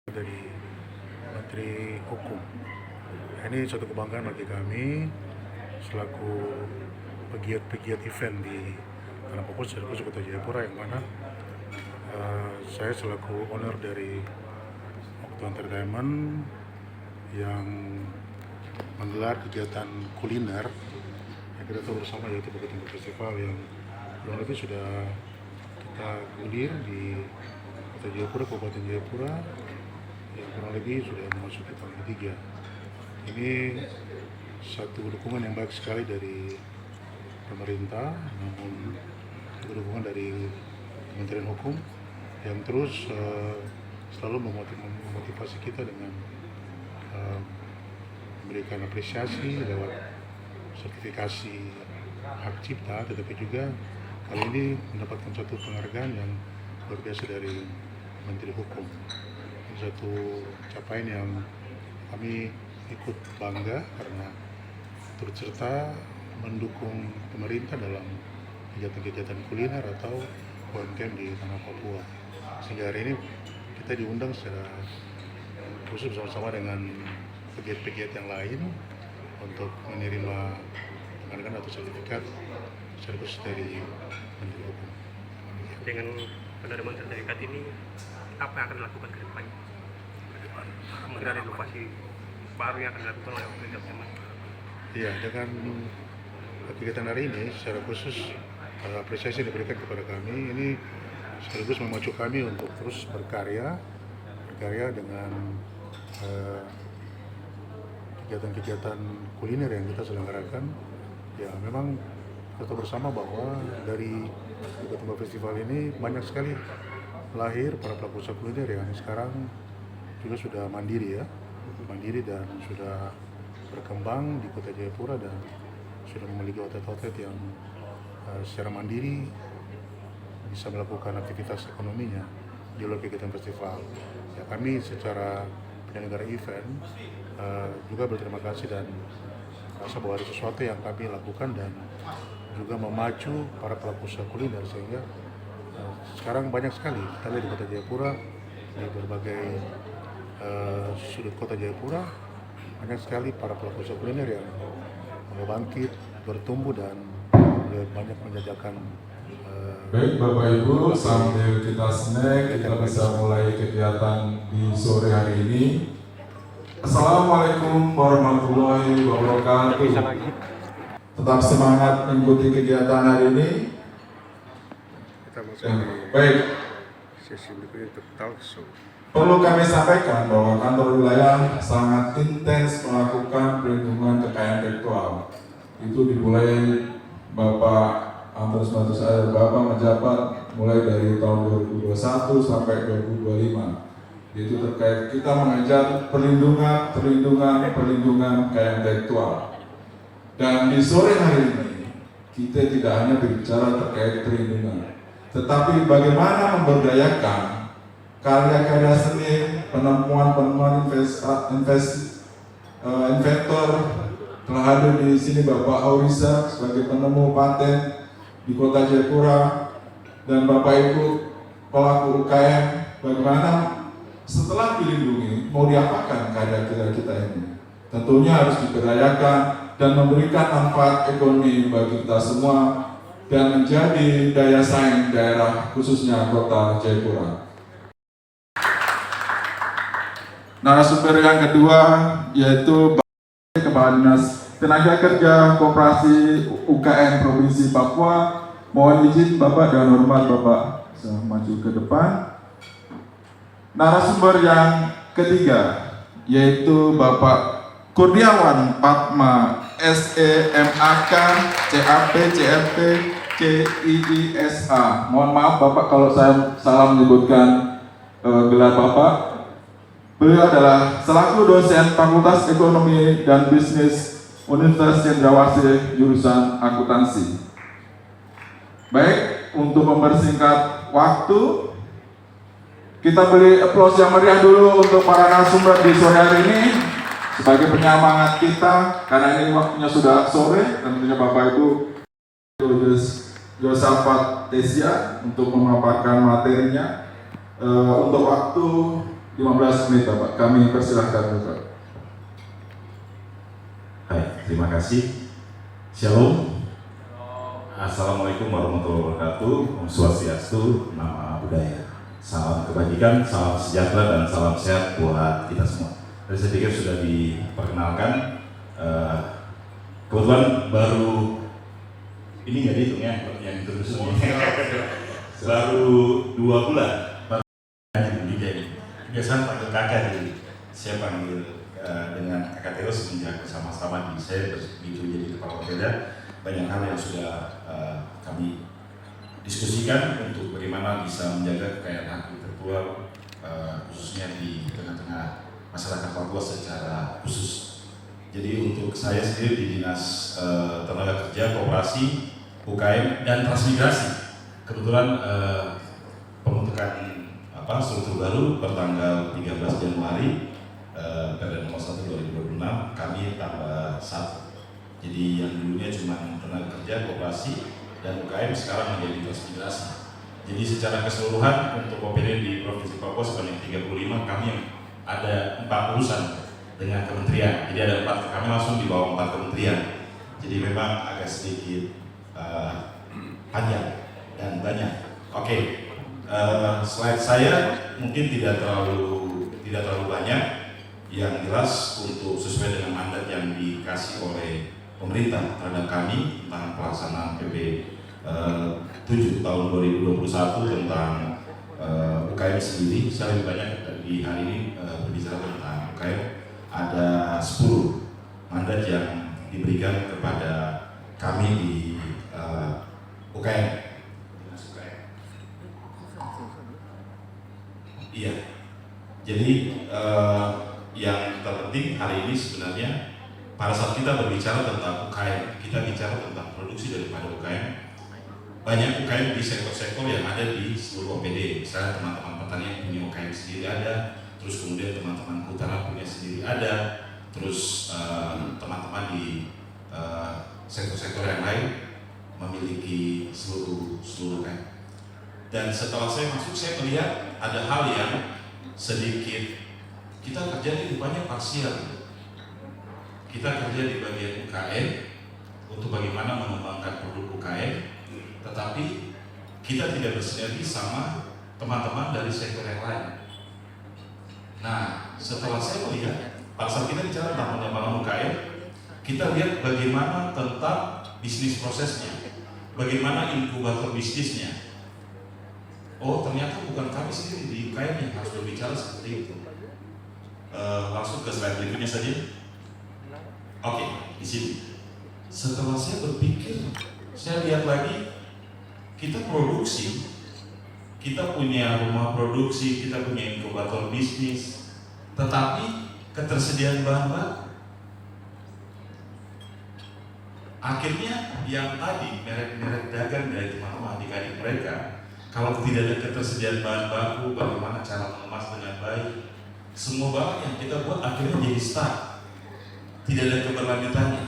dari Menteri Hukum. Ini suatu kebanggaan bagi kami selaku pegiat-pegiat event di Tanah Fokus Sirkus Kota Jayapura, yang mana saya selaku owner dari Okto Entertainment yang menggelar kegiatan kuliner yang kita tahu bersama, yaitu Bukit Tinggi Festival, yang kurang lebih sudah kita gulir di Kota Jayapura, Kabupaten Jayapura, yang kurang lebih sudah memasuki tahun ketiga. Ini satu dukungan yang baik sekali dari pemerintah, namun dukungan dari Kementerian Hukum yang terus selalu memotivasi kita dengan memberikan apresiasi lewat sertifikasi hak cipta, tetapi juga kali ini mendapatkan satu penghargaan yang luar biasa dari Menteri Hukum. Ini satu capaian yang kami ikut bangga karena turut serta mendukung pemerintah dalam kegiatan-kegiatan kuliner atau UMKM di tanah Papua. Sehingga hari ini kita diundang secara khusus bersama-sama dengan pegiat-pegiat yang lain untuk menerima penghargaan atau sertifikat sekaligus dari Menteri Hukum. Dengan penerimaan sertifikat ini, apa yang akan dilakukan ke depannya? Mungkin ada inovasi baru yang akan dilakukan oleh teman-teman. Iya, dengan kegiatan hari ini secara khusus apresiasi diberikan kepada kami, ini sekaligus memacu kami untuk terus berkarya dengan kegiatan-kegiatan kuliner yang kita selenggarakan. Ya, memang kita bersama bahwa dari Bukit Tinggi Festival ini banyak sekali lahir para pelaku usaha kuliner yang sekarang juga sudah mandiri dan sudah berkembang di Kota Jayapura dan sudah memiliki outlet-outlet yang secara mandiri bisa melakukan aktivitas ekonominya di luar kegiatan festival. Ya, kami secara penyelenggara event juga berterima kasih dan rasa bahwa ada sesuatu yang kami lakukan dan juga memacu para pelaku usaha kuliner, sehingga sekarang banyak sekali kita lihat di Kota Jayapura, di berbagai sudut Kota Jayapura, banyak sekali para pelaku usaha kuliner yang bangkit, bertumbuh dan banyak menjajakan. Baik Bapak Ibu, sambil kita snack, kita bisa mulai kegiatan di sore hari ini. Assalamualaikum warahmatullahi wabarakatuh. Tetap semangat mengikuti kegiatan hari ini. Kita masuk di Baik, sesi berikutnya untuk talk show. perlu kami sampaikan bahwa kantor wilayah sangat intens melakukan perlindungan kekayaan intelektual. Itu dimulai Bapak Ambrus Bantu saya, Bapak menjabat mulai dari tahun 2021 sampai 2025. Itu terkait kita mengejar perlindungan kekayaan intelektual. Dan di sore hari ini kita tidak hanya berbicara terkait perlindungan, tetapi bagaimana memberdayakan karya-karya seni, penemuan inventor. Telah hadir di sini Bapak Aurisa sebagai penemu paten di Kota Jayapura, dan Bapak Ibu pelaku UKM, bagaimana setelah dilindungi mau diapakan karya-karya kita ini. Tentunya harus diberdayakan dan memberikan manfaat ekonomi bagi kita semua dan menjadi daya saing daerah khususnya Kota Jayapura. Narasumber yang kedua yaitu Kepala Dinas Tenaga Kerja Koperasi UKM Provinsi Papua. Mohon izin Bapak dan hormat Bapak bisa maju ke depan. Narasumber yang ketiga yaitu Bapak Kurniawan Padma SEMAK CAP CFP CIISA. Mohon maaf Bapak kalau saya salah menyebutkan gelar Bapak. Beliau adalah selaku dosen Fakultas Ekonomi dan Bisnis Universitas Cendrawasih jurusan akuntansi. Baik, untuk mempersingkat waktu, kita beri aplaus yang meriah dulu untuk para narasumber di sore hari ini sebagai penyemangat kita, karena ini waktunya sudah sore. Tentunya Bapak Ibu Yosafat Tesia untuk memaparkan materinya. Untuk waktu 15 menit Bapak, kami persilahkan Bapak. Hai, terima kasih. Shalom. Assalamualaikum warahmatullahi wabarakatuh. Om Swastiastu, Namo Buddhaya. Salam kebajikan, salam sejahtera, dan salam sehat buat kita semua. Tadi saya pikir sudah diperkenalkan. Kebetulan baru ini nggak dihitung ya, yang terus baru 2 bulan. Biasanya panggil kakak, jadi saya panggil dengan kakak Theo semenjak bersama-sama di saya begitu jadi kepala beda. Banyak hal yang sudah kami diskusikan untuk bagaimana bisa menjaga kekayaan hak intelektual khususnya di tengah-tengah masyarakat Papua secara khusus. Jadi untuk saya sendiri di Dinas Tenaga Kerja, Koperasi, UKM, dan Transmigrasi, kebetulan pembentukan struktur baru pertanggal 13 Januari Perda nomor 1 2026 kami tambah 1. Jadi yang dulunya cuma tenaga kerja, koperasi, dan UKM sekarang menjadi transmigrasi. Jadi secara keseluruhan untuk OPD di Provinsi Papua sebanyak 35, kami yang ada 4 urusan dengan kementerian. Jadi ada 4, kami langsung di bawah 4 kementerian. Jadi memang agak sedikit panjang dan banyak. Oke, slide saya mungkin tidak terlalu banyak. Yang jelas untuk sesuai dengan mandat yang dikasih oleh pemerintah terhadap kami tentang pelaksanaan PP 7 tahun 2021 tentang UKM sendiri. Saya lebih banyak di hari ini berbicara tentang UKM. Ada 10 mandat yang diberikan kepada kami di UKM. Iya. Jadi yang terpenting hari ini sebenarnya pada saat kita berbicara tentang UKM, kita bicara tentang produksi daripada UKM. Banyak UKM di sektor-sektor yang ada di seluruh OPD. Misalnya teman-teman petani yang punya UKM sendiri ada, terus kemudian teman-teman kehutanan punya sendiri ada, terus teman-teman di sektor-sektor yang lain memiliki seluruh UKM. Dan setelah saya masuk, saya melihat ada hal yang sedikit kita kerja di rupanya parsial. Kita kerja di bagian UKM untuk bagaimana mengembangkan produk UKM, tetapi kita tidak bersinergi sama teman-teman dari sektor yang lain. Nah, setelah saya melihat, pada saat kita bicara tentang pengembangan UKM, kita lihat bagaimana tentang bisnis prosesnya, bagaimana inkubator bisnisnya. Oh, ternyata bukan kami sendiri di UKM yang harus berbicara seperti itu. Langsung ke slide berikutnya saja. Oke, di sini. Setelah saya berpikir, saya lihat lagi, kita produksi, kita punya rumah produksi, kita punya inkubator bisnis, tetapi ketersediaan bahan baku. Akhirnya yang tadi merek-merek dagang dari teman-teman adik-adik mereka, kalau tidak ada ketersediaan bahan baku, bagaimana cara mengemas dengan baik? Semua barang yang kita buat akhirnya jadi stuck. Tidak ada keberlanjutannya.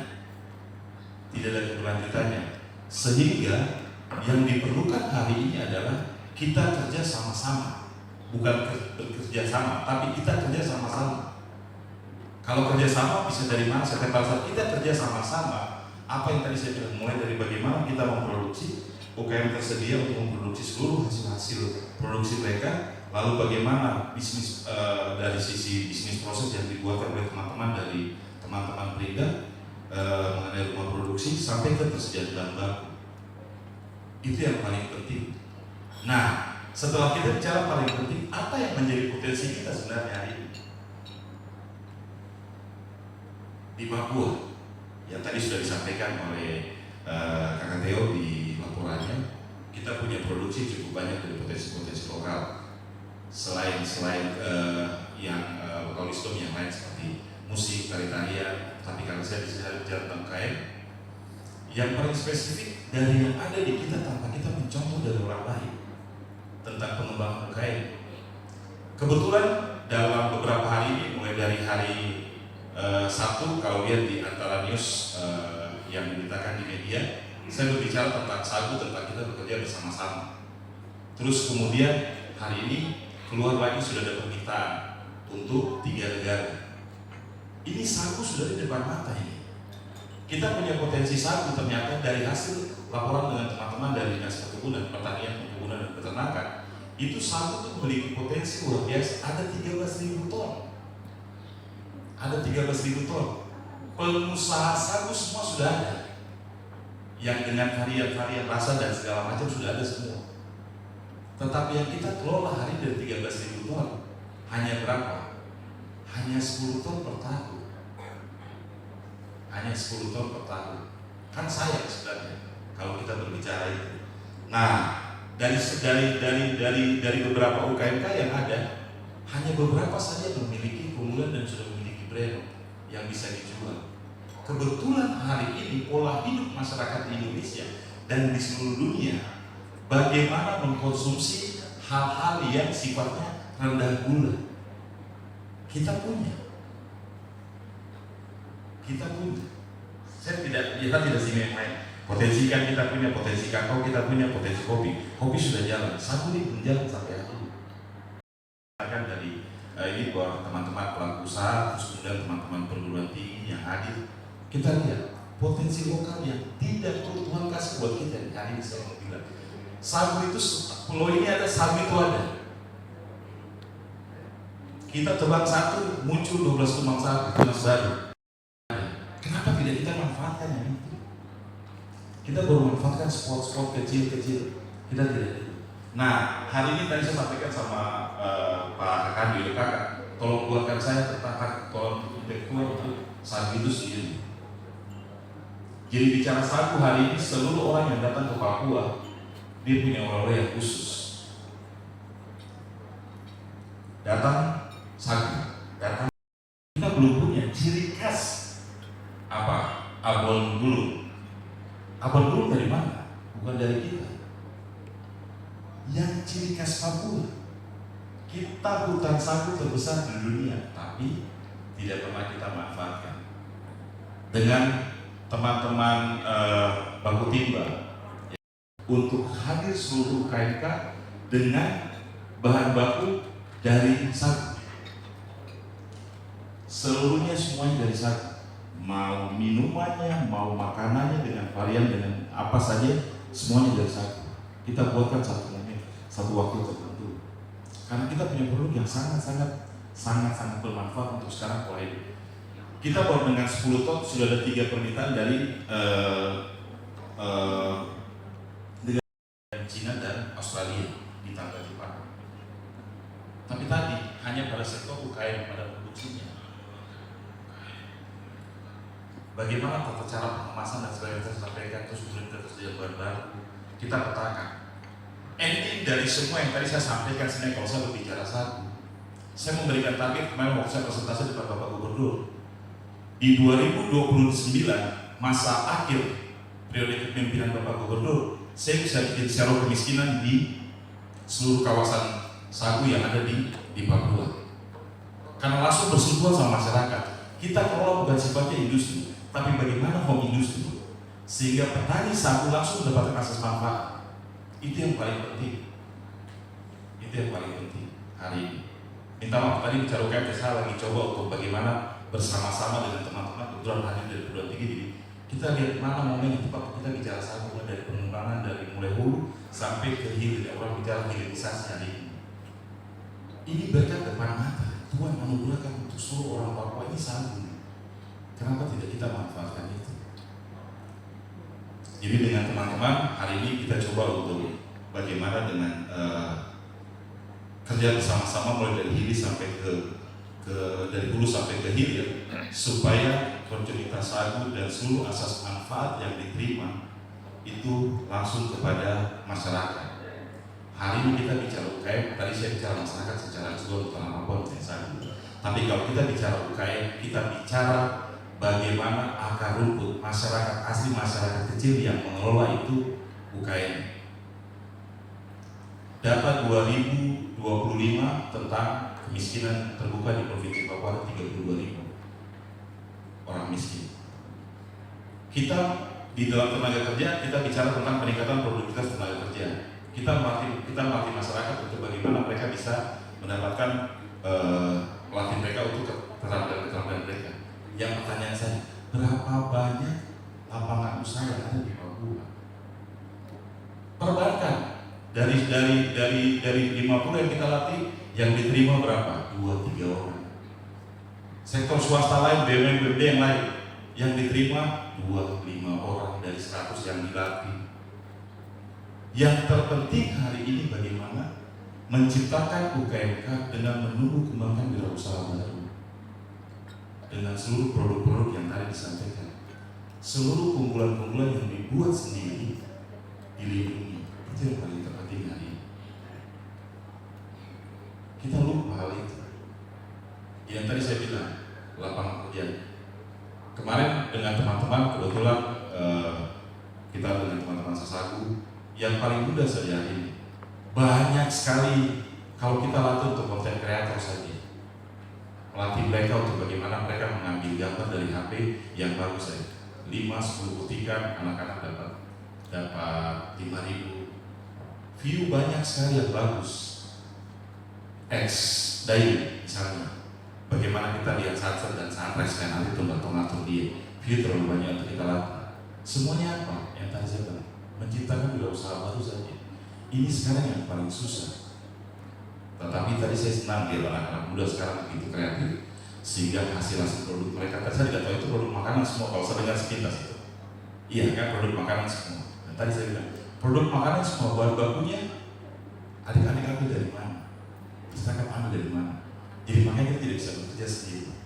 Sehingga yang diperlukan hari ini adalah kita kerja sama-sama. Bukan bekerja sama, tapi kita kerja sama-sama. Kalau kerja sama bisa dari mana? Setiap saat kita kerja sama-sama, apa yang tadi saya bilang, mulai dari bagaimana kita memproduksi, UKM tersedia untuk memproduksi seluruh hasil produksi mereka. Lalu bagaimana bisnis dari sisi bisnis proses yang dibuat oleh teman-teman dari teman-teman Perindah mengenai rumah produksi sampai ke ketersediaan bahan baku. Itu yang paling penting. Nah, setelah kita bicara paling penting, apa yang menjadi potensi kita sebenarnya hari ini di Papua yang tadi sudah disampaikan oleh Kakak Theo di laporannya, kita punya produksi cukup banyak dari potensi-potensi lokal. Selain yang lokalisme yang lain seperti musik, tari-tarian, tapi kalau saya bisa bicara tentang UKM, yang paling spesifik dari yang ada di kita tanpa kita mencontoh dari orang lain tentang pengembangan UKM. Kebetulan dalam beberapa hari ini, mulai dari hari Sabtu, kalau lihat di antara news yang diberitakan di media, saya berbicara tentang sagu, tentang kita bekerja bersama-sama. Terus kemudian hari ini keluar lagi sudah ada permintaan untuk 3 negara. Ini sagu sudah di depan mata ini. Kita punya potensi sagu ternyata dari hasil laporan dengan teman-teman dari Dinas Perkebunan, Pertanian, Perkebunan dan Peternakan. Itu sagu itu memiliki potensi luar biasa, ada 13.000 ton. Ada 13.000 ton. Pengusaha sagu semua sudah ada. Yang dengan varian-varian rasa dan segala macam sudah ada semua. Tetapi yang kita kelola hari dari 13.000 ton hanya berapa? Hanya 10 ton per tahun. Hanya 10 ton per tahun. Kan sayang sebenarnya kalau kita berbicara itu. Nah, dari beberapa UKMK yang ada, hanya beberapa saja yang memiliki keunggulan dan sudah memiliki brand yang bisa dijual. Kebetulan hari ini pola hidup masyarakat di Indonesia dan di seluruh dunia bagaimana mengkonsumsi hal-hal yang sifatnya rendah gula. Kita punya. Kita tidak sih main. Potensi kan kita punya, potensi kakao kita punya, potensi kopi. Kopi sudah jalan, sagu ini belum jalan sampai hari ini. Kan dari ini buat teman-teman pelaku usaha, terus kemudian teman-teman perguruan tinggi yang hadir. Kita lihat potensi lokal yang tidak Tuhan kasih buat kita. Hari ini saya mau bilang, sagu itu pulau ini ada, sagu itu ada. Kita tebang satu, muncul 12 tumbang sagu, tunas baru. Kenapa tidak kita manfaatkan yang itu? Kita baru manfaatkan spot-spot kecil-kecil. Kita tidak. Nah, hari ini tadi saya sampaikan sama Pak Kakak, Kakak, tolong buatkan saya tentang tolong intelektual untuk sagu itu sendiri. Jadi bicara sagu hari ini, seluruh orang yang datang ke Papua, dia punya oleh-oleh yang khusus. Datang sagu, datang. Kita belum punya ciri khas apa? Abon gulung. Abon gulung dari mana? Bukan dari kita. Yang ciri khas Papua. Kita hutan sagu terbesar di dunia, tapi tidak pernah kita manfaatkan. Dengan teman-teman Baku Timba untuk hadir seluruh KMK dengan bahan baku dari sagu. Seluruhnya semuanya dari sagu. Mau minumannya, mau makanannya dengan varian dengan apa saja, semuanya dari sagu. Kita buatkan satu waktu tertentu. Karena kita punya produk yang sangat bermanfaat untuk sekarang pola hidup. Kita baru dengan 10 ton sudah ada 3 permintaan dari negara China dan Australia ditambah Jepang. Tapi tadi hanya pada sektor UKM pada produksinya. Bagaimana tata cara pengemasan dan sebagainya kita sampaikan, terus kemudian ketersediaan bahan baru kita petakan. Ending dari semua yang tadi saya sampaikan sebenarnya kalau saya berbicara sagu, saya memberikan target kemarin waktu saya presentasi di Bapak Gubernur. Di 2029 masa akhir periode kepemimpinan Bapak Gubernur, saya bisa bikin zero kemiskinan di seluruh kawasan sagu yang ada di Papua. Karena langsung bersentuhan sama masyarakat. Kita kelola bukan sifatnya industri, tapi bagaimana home industri, sehingga petani sagu langsung mendapatkan akses manfaat. Itu yang paling penting. Itu yang paling penting hari ini. Minta maaf tadi bicara UKM, saya lagi coba untuk bagaimana bersama-sama dengan teman-teman kebetulan hadir dari perguruan tinggi ini. Kita lihat mana momen yang tepat kita bicara sagu, dari pengembangan dari mulai hulu sampai ke hilir. Orang bicara hilirisasi hari ini. Ini berkat depan mata. Tuhan menganugerahkan untuk seluruh orang Papua ini sagu. Kenapa tidak kita manfaatkan itu? Jadi dengan teman-teman hari ini kita coba untuk bagaimana dengan kerja bersama-sama mulai dari hilir sampai dari hulu sampai ke hilir, supaya kontinuitas sagu dan seluruh asas manfaat yang diterima itu langsung kepada masyarakat. Hari ini kita bicara UKM, tadi saya bicara masyarakat secara keseluruhan bukan apapun yang sagu. Tapi kalau kita bicara UKM, kita bicara bagaimana akar rumput masyarakat asli, masyarakat kecil yang mengelola itu UKM. Data 2025 tentang kemiskinan terbuka di Provinsi Papua ada 32.000 orang miskin. Kita di dalam tenaga kerja, kita bicara tentang peningkatan produktivitas tenaga kerja. Kita melatih masyarakat untuk bagaimana mereka bisa mendapatkan melatih mereka untuk keterampilan mereka. Yang pertanyaan saya, berapa banyak lapangan usaha yang ada di Papua? Perbankan dari 50 yang kita latih, yang diterima berapa? 2-3 orang. Sektor swasta lain, BUMN yang lain, yang diterima 2-5 orang dari 100 yang dilatih. Yang terpenting hari ini bagaimana menciptakan UKMK dengan menumbuh kembangkan wirausaha baru dengan seluruh produk-produk yang tadi disampaikan, seluruh keunggulan-keunggulan yang dibuat sendiri dilindungi. Itu yang paling terpenting hari ini. Kita lupa hal itu. Yang tadi saya bilang, lapangan kerja. Kemarin dengan teman-teman kebetulan kita dengan teman-teman Sesagu yang paling mudah saja hari ini. Banyak sekali kalau kita latih untuk konten kreator saja, melatih mereka untuk bagaimana mereka mengambil gambar dari HP yang bagus saja. 5-10 kutikan anak-anak dapat 5.000 view, banyak sekali yang bagus. X daily misalnya, bagaimana kita lihat sunset dan sunrise kan nanti tonton dia, view terlalu banyak untuk kita latih. Semuanya apa? Yang tadi saya bilang, menciptakan wirausaha baru saja. Ini sekarang yang paling susah. Tetapi tadi saya senang lihat anak-anak muda sekarang begitu kreatif, sehingga hasil produk mereka, saya tidak tahu itu produk makanan semua, kalau saya dengar sepintas itu. Iya kan, produk makanan semua. Dan tadi saya bilang, produk makanan semua, bahan bakunya adik-adik ambil dari mana? Kita ambil dari mana? Jadi makanya kita tidak bisa bekerja sendiri.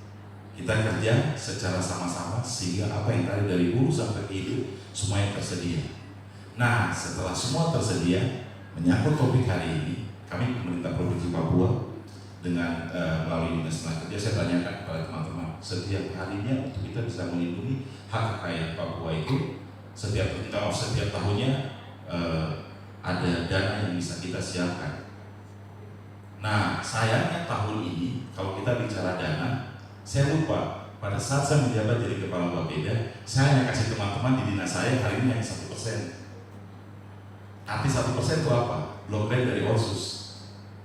Kita kerja secara sama-sama sehingga apa yang tadi dari hulu sampai ke hilir semuanya tersedia. Nah, setelah semua tersedia, menyangkut topik hari ini, kami pemerintah Provinsi Papua dengan melalui Dinas Tenaga Kerja, saya tanyakan kepada teman-teman setiap harinya untuk kita bisa melindungi hak kekayaan Papua itu setiap tahunnya ada dana yang bisa kita siapkan. Nah, sayangnya tahun ini kalau kita bicara dana, saya lupa pada saat saya menjabat jadi kepala Bapeda, saya hanya kasih teman-teman di dinas saya hari ini hanya 1%. Arti 1% itu apa? Block grant dari ORSUS.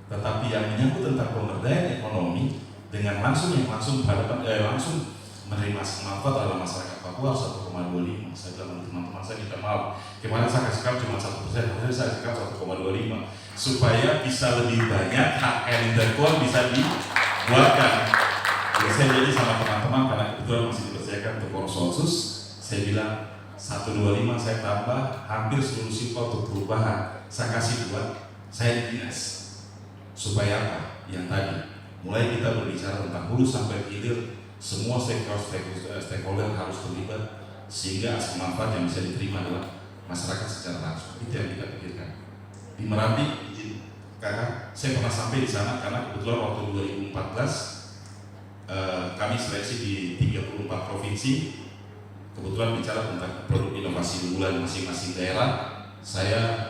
Tetapi yang menyangkut tentang pemberdayaan ekonomi dengan langsung berhadapan langsung menerima manfaat adalah masyarakat Papua 1,25. Saya bilang teman-teman saya minta maaf. Kemarin saya kasih cuma 1%, harusnya saya kasih 1,25 supaya bisa lebih banyak hak intelektual bisa dibuatkan. Jadi saya jadi sama teman-teman karena kebetulan masih dipercayakan untuk ORSUS, saya bilang 125 saya tambah hampir seluruh sifat untuk perubahan saya kasih buat saya di dinas supaya apa? Yang tadi mulai kita berbicara tentang hulu sampai hilir semua stakeholder harus terlibat sehingga asal manfaat yang bisa diterima adalah masyarakat secara langsung. Itu yang kita pikirkan. Di Merapi, karena saya pernah sampai di sana karena kebetulan waktu 2014 kami seleksi di 34 provinsi. Kebetulan bicara tentang produk inovasi unggulan masing-masing daerah, saya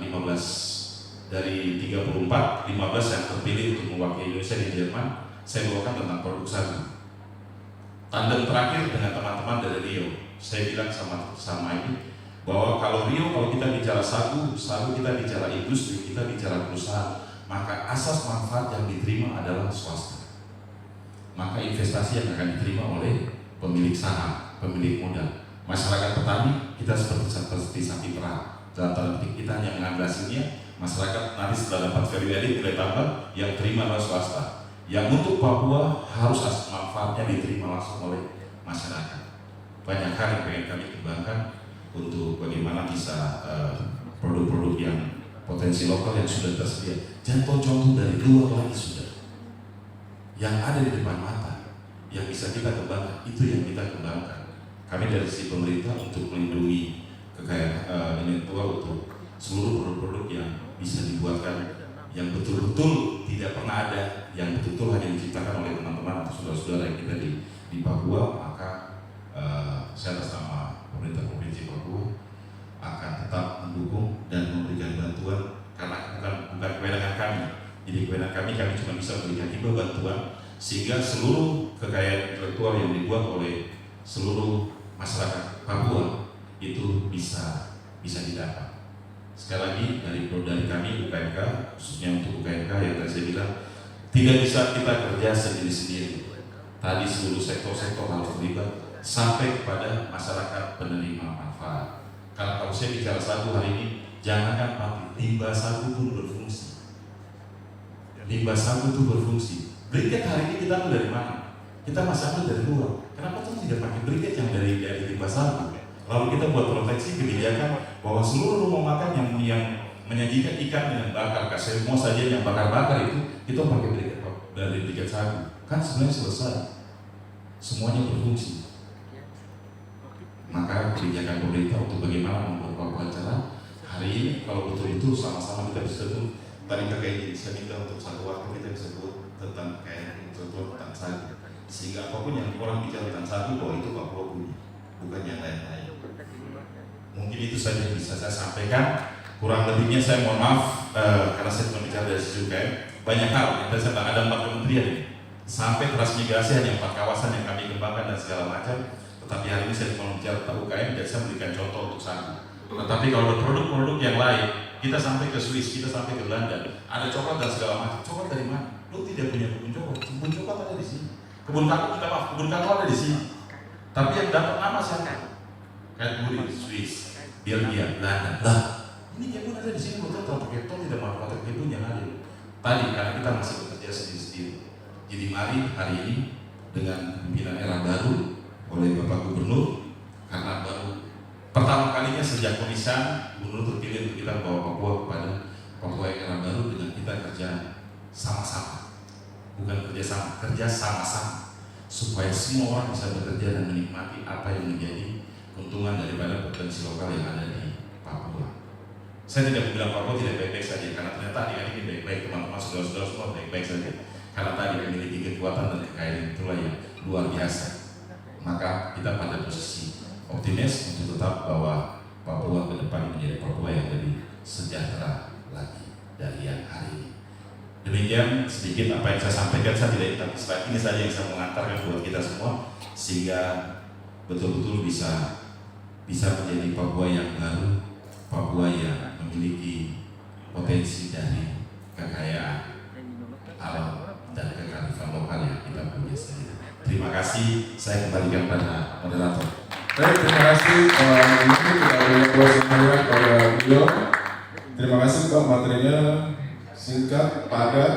15 dari 34, 15 yang terpilih untuk mewakili Indonesia di Jerman, saya bawakan tentang produk sagu. Tandem terakhir dengan teman-teman dari Rio, saya bilang sama ini bahwa kalau Rio, kalau kita bicara sagu kita bicara industri, kita bicara perusahaan, maka asas manfaat yang diterima adalah swasta. Maka investasi yang akan diterima oleh pemilik saham, pemilik modal, masyarakat petani kita seperti sapi perah. Dalam tanda petik kita hanya mengambil hasilnya, masyarakat nanti setelah dapat value added nilai tambah yang terima adalah swasta. Yang untuk Papua harus asas manfaatnya diterima langsung oleh masyarakat. Banyak hal yang pengen kami kembangkan untuk bagaimana bisa produk-produk yang potensi lokal yang sudah tersedia. Contoh-contoh dari luar lagi sudah, yang ada di depan mata, yang bisa kita kembangkan, itu yang kita kembangkan. Kami dari sisi pemerintah untuk melindungi kekayaan intelektual untuk seluruh produk-produk yang bisa dibuatkan, yang betul-betul tidak pernah ada, yang betul-betul hanya diciptakan oleh teman-teman atau saudara-saudara yang kita di Papua. Maka saya atas nama pemerintah Provinsi Papua akan tetap mendukung dan memberikan bantuan karena bukan kewenangan kami. Jadi kewenangan kami cuma bisa memberikan hibah bantuan sehingga seluruh kekayaan intelektual yang dibuat oleh seluruh masyarakat Papua itu bisa didapat. Sekali lagi dari kami UKMK, khususnya untuk UKMK yang tadi saya bilang Tidak bisa kita kerja sendiri-sendiri. Tadi seluruh sektor-sektor harus terlibat sampai kepada masyarakat penerima manfaat. Karena kalau saya bicara sagu hari ini, jangankan mati, limbah sagu pun berfungsi. Limbah sagu itu berfungsi. Briket hari ini kita ambil dari mana? Kita masih ambil dari luar. Kenapa tuh tidak pakai briket yang dari limbah sagu? Lalu kita buat proteksi kebijakan bahwa seluruh rumah makan yang menyajikan ikan dengan bakar, semua saja yang bakar-bakar itu pakai briket dari briket sagu. Kan sebenarnya selesai. Semuanya berfungsi. Maka kebijakan pemerintah untuk bagaimana membuat Papua cerah hari ini kalau betul-betul sama-sama kita bisa tuh tadi terkait saya minta untuk satu waktu kita bisa buat tentang kayak tentang sagu, sehingga apapun yang orang bicara tentang sagu bahwa itu Papua punya, bukan yang lain-lain. Mungkin itu saja yang bisa saya sampaikan. Kurang lebihnya saya mohon maaf karena saya cuma bicara dari sisi UKM. Banyak hal yang tadi saya ada 4 kementerian sampai transmigrasi hanya 4 kawasan yang kami kembangkan dan segala macam. Tetapi hari ini saya cuma bicara tentang UKM dan saya memberikan contoh untuk sagu. Tetapi kalau ada produk-produk yang lain, kita sampai ke Swiss, kita sampai ke Belanda, ada coklat dan segala macam. Coklat dari mana? Lu tidak punya kebun coklat ada di sini. Kebun kakao ada di sini. Tapi yang dapat nama siapa? Cadbury, Swiss, Belgia, Belanda. Lah, ini kebun ada di sini, betul pakai tol tidak mau pakai kebun yang ada. Tadi karena kita masih bekerja sendiri-sendiri. Jadi mari hari ini dengan pimpinan era baru oleh Bapak Gubernur, karena baru pertama kalinya sejak pemisahan Gubernur terpilih untuk kita bawa Papua kepada Papua yang era baru dengan kita kerja sama-sama, bukan kerja sama-sama, supaya semua orang bisa bekerja dan menikmati apa yang menjadi keuntungan daripada potensi lokal yang ada di Papua. Saya tidak bilang Papua tidak baik-baik saja, karena ternyata adik-adik ini baik-baik, teman-teman saudara-saudara semua baik-baik saja, karena tadi memiliki kekuatan dan kekayaan itulah yang luar biasa. Maka kita pada posisi optimis untuk tetap bahwa Papua ke depan menjadi Papua yang lebih sejahtera lagi dari yang hari ini. Demikian sedikit apa yang saya sampaikan. Saya tidak, tapi ini saja yang saya mengantarkan buat kita semua sehingga betul-betul bisa menjadi Papua yang baru, Papua yang memiliki potensi dari kekayaan alam dan kearifan lokal yang kita punya sendiri. Terima kasih, saya kembalikan pada moderator. Baik, terima kasih Pak Menteri, tidak ada yang pada beliau. Terima kasih Pak, materinya singkat, padat,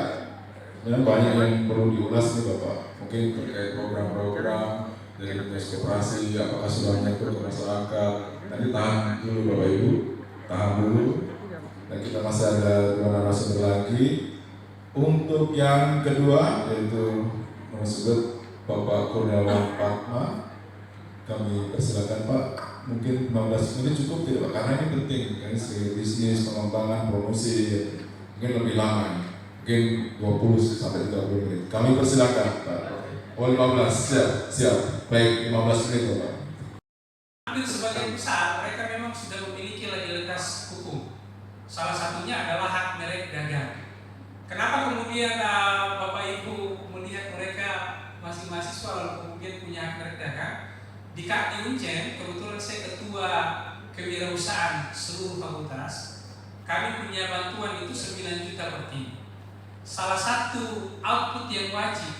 dan banyak yang perlu diulas nih Bapak. Mungkin terkait program-program dari Dinas Koperasi, apakah sudah menyangkut ke masyarakat. Nanti tahan dulu Bapak Ibu, tahan dulu. Dan kita masih ada 2 narasumber lagi. Untuk yang kedua, yaitu narasumber Bapak Kurniawan Fatma, kami persilakan Pak. Mungkin 15 menit cukup tidak Pak? Karena ini penting, kan sebagai bisnis, pengembangan, promosi, mungkin lebih lama, mungkin 20 sampai 30 menit. Kami persilakan Pak. Oh 15, siap. Baik, 15 menit Pak. Hampir sebagian besar mereka memang sudah memiliki legalitas hukum. Salah satunya adalah hak merek dagang. Kenapa kemudian Bapak Ibu melihat mereka masih mahasiswa lalu kemudian punya hak merek dagang? Di Uncen, kebetulan saya ketua kewirausahaan seluruh fakultas. Kami punya bantuan itu 9 juta per tim. Salah satu output yang wajib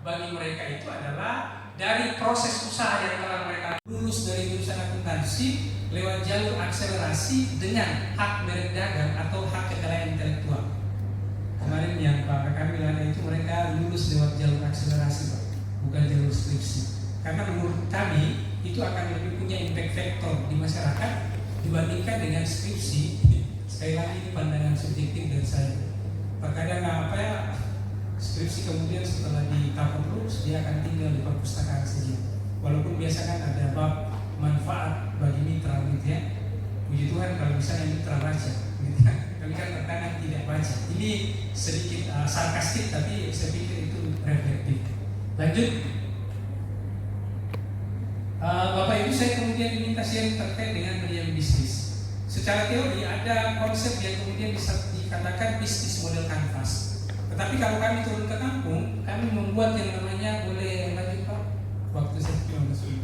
bagi mereka itu adalah dari proses usaha yang telah mereka lulus dari jurusan akuntansi lewat jalur akselerasi dengan hak merek dagang atau hak kekayaan intelektual. Kemarin yang Pak kami bilang itu mereka lulus lewat jalur akselerasi Pak, bukan jalur skripsi. Karena menurut kami itu akan lebih punya impact factor di masyarakat dibandingkan dengan skripsi. Sekali lagi ini pandangan subjektif dari saya. Terkadang skripsi kemudian setelah ditapur terus dia akan tinggal di perpustakaan saja. Walaupun biasa kan ada bab manfaat bagi mitra gitu ya. Puji Tuhan kalau misalnya mitra baca gitu ya. Kami kan terkadang tidak baca. Ini sedikit sarkastik tapi saya pikir itu reflektif. Lanjut. Bapak Ibu, saya kemudian diminta sharing terkait dengan meriam bisnis. Secara teori ada konsep yang kemudian bisa dikatakan bisnis model kanvas. Tetapi kalau kami turun ke kampung, kami membuat yang namanya, boleh lanjut Pak? Waktu saya cuma masuk.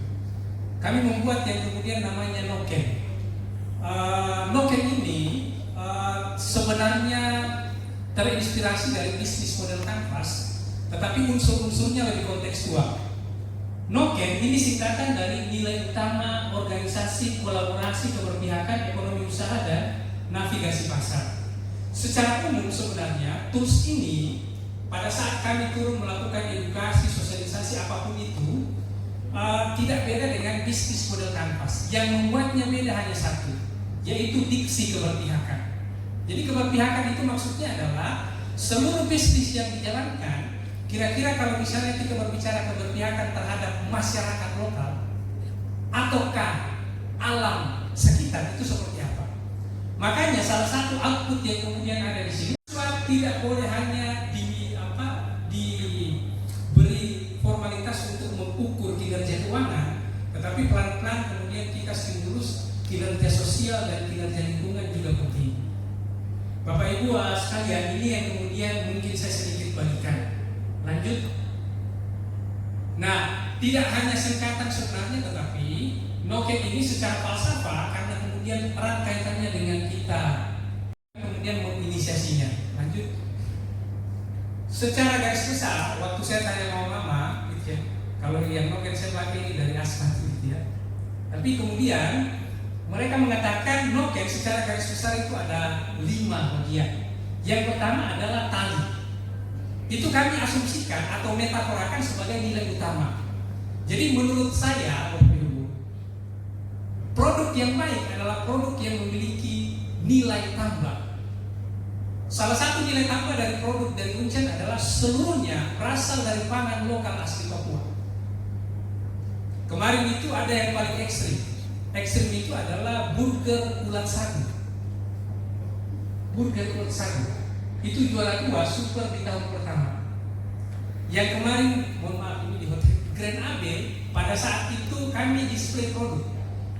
Kami membuat yang kemudian namanya noken. Noken ini sebenarnya terinspirasi dari bisnis model kanvas, tetapi unsur-unsurnya lebih kontekstual. NOKEN ini singkatan dari nilai utama organisasi kolaborasi keberpihakan ekonomi usaha dan navigasi pasar. Secara umum sebenarnya tools ini pada saat kami turun melakukan edukasi, sosialisasi apapun itu tidak beda dengan bisnis model kanvas. Yang membuatnya beda hanya satu, yaitu diksi keberpihakan. Jadi keberpihakan itu maksudnya adalah seluruh bisnis yang dijalankan, kira-kira kalau misalnya kita berbicara keberpihakan terhadap masyarakat lokal ataukah alam sekitar, itu seperti apa? Makanya salah satu output yang kemudian ada di sini tidak boleh hanya diberi formalitas untuk mengukur kinerja keuangan, tetapi pelan-pelan kemudian kita stimulus kinerja sosial dan kinerja lingkungan juga penting. Bapak Ibu sekalian, ini yang kemudian mungkin saya sedikit bagikan. Lanjut. Nah, tidak hanya singkatan sebenarnya, tetapi NOKEN ini secara falsafah karena kemudian erat kaitannya dengan kita kemudian menginisiasinya. Lanjut. Secara garis besar, waktu saya tanya mama, gitu ya, kalau yang NOKEN saya pakai ini dari Asmat, gitu ya. Tapi kemudian mereka mengatakan NOKEN secara garis besar itu ada 5 bagian. Yang pertama adalah tali. Itu kami asumsikan atau metaforakan sebagai nilai utama. Jadi menurut saya, produk yang baik adalah produk yang memiliki nilai tambah. Salah satu nilai tambah dari produk dari Uncen adalah seluruhnya berasal dari pangan lokal asli Papua. Kemarin itu ada yang paling ekstrim. Ekstrim itu adalah burger ulat sagu. Burger ulat sagu itu juara 2 super di tahun pertama. Yang kemarin, mohon maaf ini di hotel Grand Abe, pada saat itu kami display produk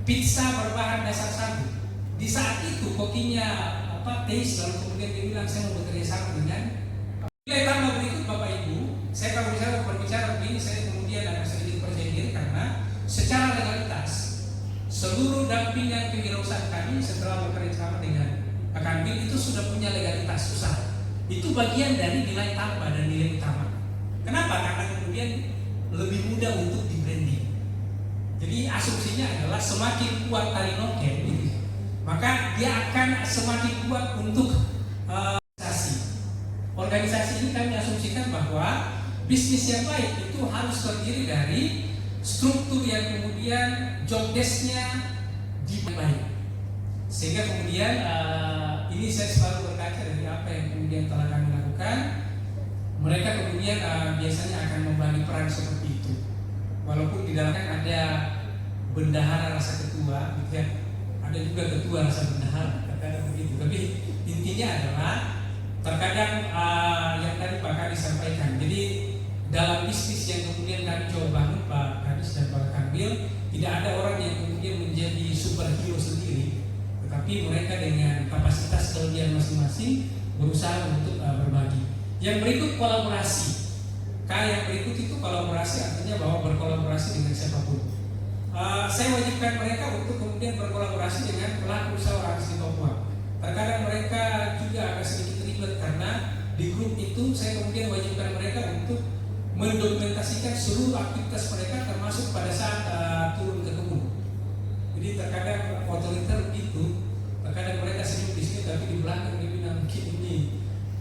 pizza berbahan dasar sagu. Di saat itu kokinya taste, lalu kemudian dia bilang saya mau bekerja sama dengan nilai tambah berikut. Bapak Ibu, saya kalau berbicara begini saya kemudian agak sedikit percaya diri karena secara legalitas seluruh dampingan kewirausahaan kami setelah bekerja sama dengan Akanbil itu sudah punya legalitas usaha. Itu bagian dari nilai tambah dan nilai utama. Kenapa? Karena kemudian lebih mudah untuk di branding. Jadi asumsinya adalah semakin kuat tali NOKEN, maka dia akan semakin kuat untuk organisasi ini. Kami asumsikan bahwa bisnis yang baik itu harus terdiri dari struktur yang kemudian job desk-nya dibaik, sehingga kemudian ini saya selalu berkaca dari apa yang kemudian telah kami lakukan. Mereka kemudian biasanya akan membagi peran seperti itu, walaupun di dalamnya ada bendahara rasa ketua, gitu ya. Ada juga ketua rasa bendahara, terkadang begitu. Tapi intinya adalah terkadang yang tadi Pak Kadis sampaikan. Jadi dalam bisnis yang kemudian kami coba bangun Pak Kadis dan Pak Kambil, tidak ada orang yang kemudian menjadi superhero sendiri, tetapi mereka dengan kapasitas kelebihan masing-masing berusaha untuk berbagi. Yang berikut kolaborasi. Yang berikut itu kolaborasi artinya bahwa berkolaborasi dengan siapapun. Saya wajibkan mereka untuk kemudian berkolaborasi dengan pelaku usaha orang asli Papua. Terkadang mereka juga agak sedikit ribet karena di grup itu saya kemudian wajibkan mereka untuk mendokumentasikan seluruh aktivitas mereka termasuk pada saat turun ke kebun. Jadi terkadang otoriter begitu, terkadang mereka senyum di sini tapi di belakang dia bilang mungkin ini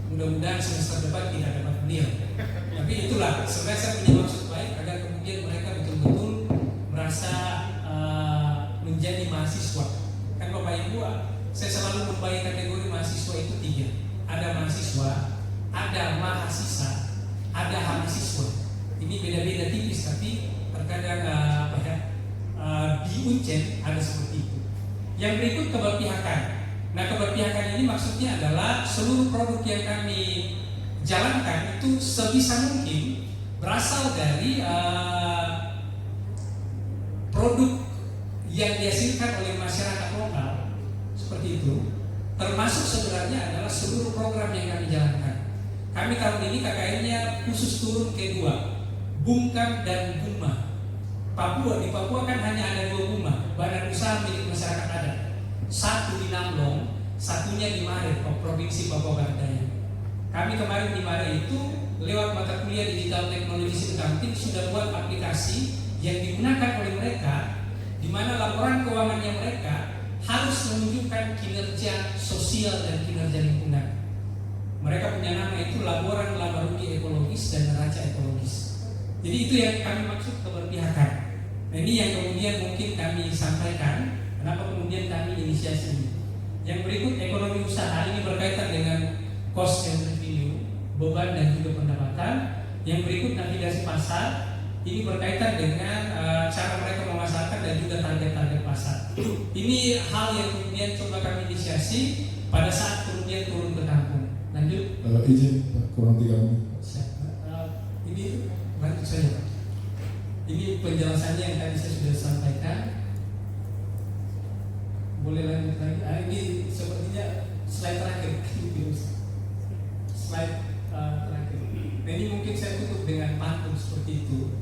mudah-mudahan semester depan tidak dapat beliau. Tapi itulah sebenarnya saya punya maksud baik agar kemudian mereka betul-betul merasa menjadi mahasiswa. Kan Bapak Ibu, saya selalu membagi kategori mahasiswa itu 3. Ada mahasiswa, ada mahasiswa, ada mahasiswa. Ini beda-beda tipis, tapi terkadang di Uncen ada seperti itu. Yang berikut keberpihakan. Nah, keberpihakan ini maksudnya adalah seluruh produk yang kami jalankan itu sebisa mungkin berasal dari produk yang dihasilkan oleh masyarakat lokal, seperti itu. Termasuk sebenarnya adalah seluruh program yang kami jalankan. Kami tahun ini KKN-nya khusus turun ke 2, Bungkam dan Buma. Papua, di Papua kan hanya ada 2 Buma, badan usaha milik masyarakat adat. Satu di Namblong, satunya di Maret, Provinsi Papua Barat Daya. Kami kemarin di Mara itu lewat mata kuliah digital teknologi accounting sudah buat aplikasi yang digunakan oleh mereka, di mana laporan keuangannya mereka harus menunjukkan kinerja sosial dan kinerja lingkungan. Mereka punya nama itu laporan laba rugi ekologis dan neraca ekologis. Jadi itu yang kami maksud keberpihakan. Nah, ini yang kemudian mungkin kami sampaikan, kenapa kemudian kami inisiasi ini. Yang berikut ekonomi usaha ini berkaitan dengan cost and revenue, beban dan juga pendapatan. Yang berikut navigasi pasar, ini berkaitan dengan cara mereka memasarkan dan juga target-target pasar. Ini hal yang kemudian coba kami inisiasi pada saat kemudian turun ke kampung. Lanjut. Izin Pak, kurang 3 menit. Ini lanjut saja Pak. Ini penjelasannya yang tadi saya sudah sampaikan. Boleh lanjut lagi. Ini sepertinya slide terakhir. Slide terakhir. Nah, ini mungkin saya tutup dengan pantun seperti itu.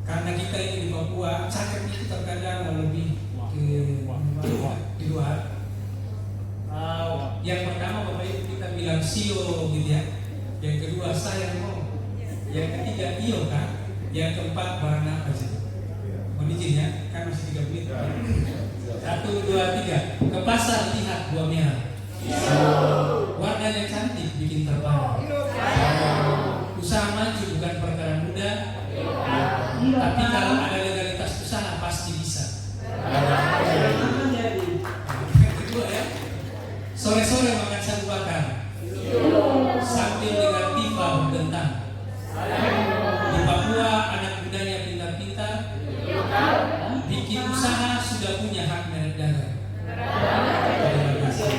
Karena kita ini di Papua, cakep itu terkadang lebih di luar. Yang pertama Bapak Ibu kita bilang sio gitu ya. Yang kedua saya mau. Yang ketiga iyo kan. Yang keempat barang apa sih? Mohon izin ya, kan masih 3 menit. 1, 2, 3. Ke pasar lihat buah merah. Warnanya cantik bikin terpana. Usaha maju bukan perkara mudah. Tapi kalau ada legalitas usaha pasti bisa. Yang kedua ya, sore-sore makan sagu bakar sambil dengan tifa berdentang. Di Papua anak mudanya pintar-pintar, bikin usaha sudah punya hak merek dagang. Terima kasih.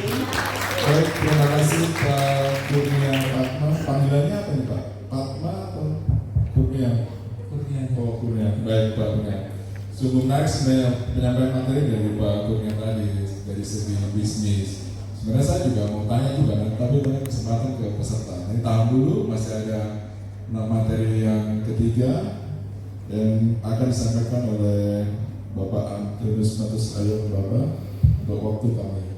Baik, terima kasih Pak Kurnia Fatma. Panggilannya apa nih Pak? Fatma atau Kurnia? Oh, Kurnia. Baik Pak Kurnia. Sungguh menarik sebenarnya penyampaian materi dari Pak Kurnia tadi dari segi bisnis. Sebenarnya saya juga mau tanya juga, tapi banyak kesempatan ke peserta. Ini tahan dulu, masih ada materi yang ketiga dan akan disampaikan oleh Bapak Antonius Matus Ayo Bapak untuk waktu kami.